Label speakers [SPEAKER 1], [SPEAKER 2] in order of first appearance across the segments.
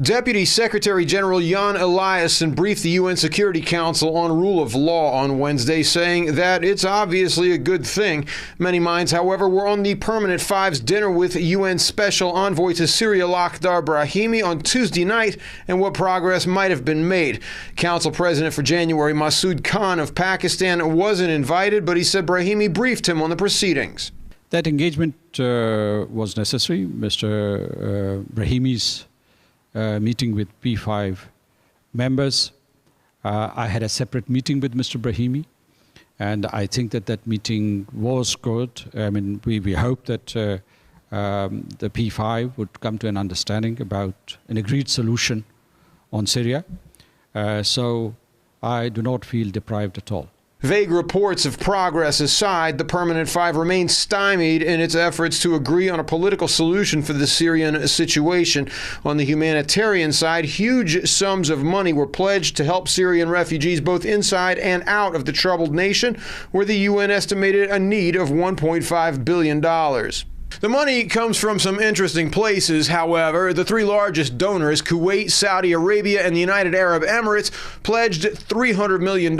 [SPEAKER 1] Deputy Secretary General Jan Eliasson briefed the UN Security Council on rule of law on Wednesday, saying that it's obviously a good thing. Many minds, however, were on the Permanent Five's dinner with UN Special Envoy to Syria Lakhdar Brahimi on Tuesday night and what progress might have been made. Council President for January Masood Khan of Pakistan wasn't invited, but he said Brahimi briefed him on the proceedings.
[SPEAKER 2] That engagement was necessary. Mr. Brahimi's meeting with P5 members. I had a separate meeting with Mr. Brahimi, and I think that meeting was good. I mean, we hope that the P5 would come to an understanding about an agreed solution on Syria. So I do not feel deprived at all.
[SPEAKER 1] Vague reports of progress aside, the Permanent Five remains stymied in its efforts to agree on a political solution for the Syrian situation. On the humanitarian side, huge sums of money were pledged to help Syrian refugees both inside and out of the troubled nation, where the UN estimated a need of $1.5 billion. The money comes from some interesting places, however. The three largest donors, Kuwait, Saudi Arabia, and the United Arab Emirates, pledged $300 million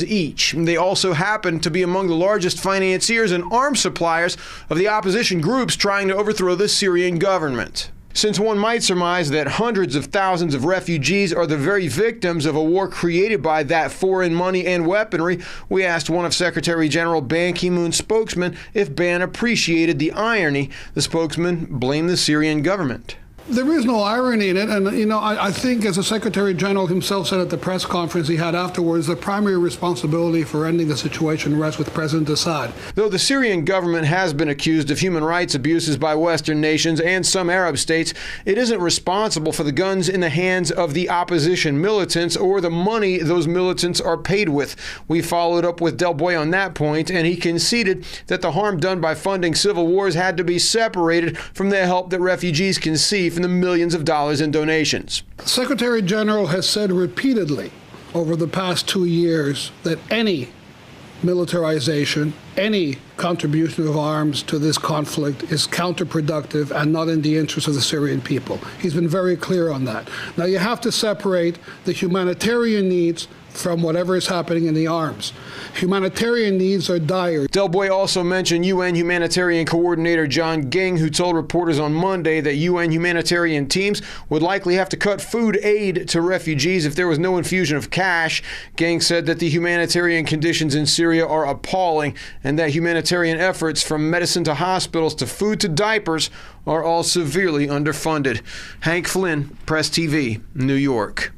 [SPEAKER 1] each. They also happen to be among the largest financiers and arms suppliers of the opposition groups trying to overthrow the Syrian government. Since one might surmise that hundreds of thousands of refugees are the very victims of a war created by that foreign money and weaponry, we asked one of Secretary General Ban Ki-moon's spokesmen if Ban appreciated the irony. The spokesman blamed the Syrian government.
[SPEAKER 3] There is no irony in it, and I think, as the Secretary General himself said at the press conference he had afterwards, the primary responsibility for ending the situation rests with President Assad.
[SPEAKER 1] Though the Syrian government has been accused of human rights abuses by Western nations and some Arab states, it isn't responsible for the guns in the hands of the opposition militants or the money those militants are paid with. We followed up with Del Boy on that point, and he conceded that the harm done by funding civil wars had to be separated from the help that refugees can see from the millions of dollars in donations.
[SPEAKER 3] The Secretary General has said repeatedly over the past 2 years that any militarization, any contribution of arms to this conflict is counterproductive and not in the interest of the Syrian people. He's been very clear on that. Now, you have to separate the humanitarian needs from whatever is happening in the arms. Humanitarian needs are dire.
[SPEAKER 1] Del Boy also mentioned UN humanitarian coordinator John Ging, who told reporters on Monday that UN humanitarian teams would likely have to cut food aid to refugees if there was no infusion of cash. Ging said that the humanitarian conditions in Syria are appalling and that humanitarian efforts from medicine to hospitals to food to diapers are all severely underfunded. Hank Flynn, Press TV, New York.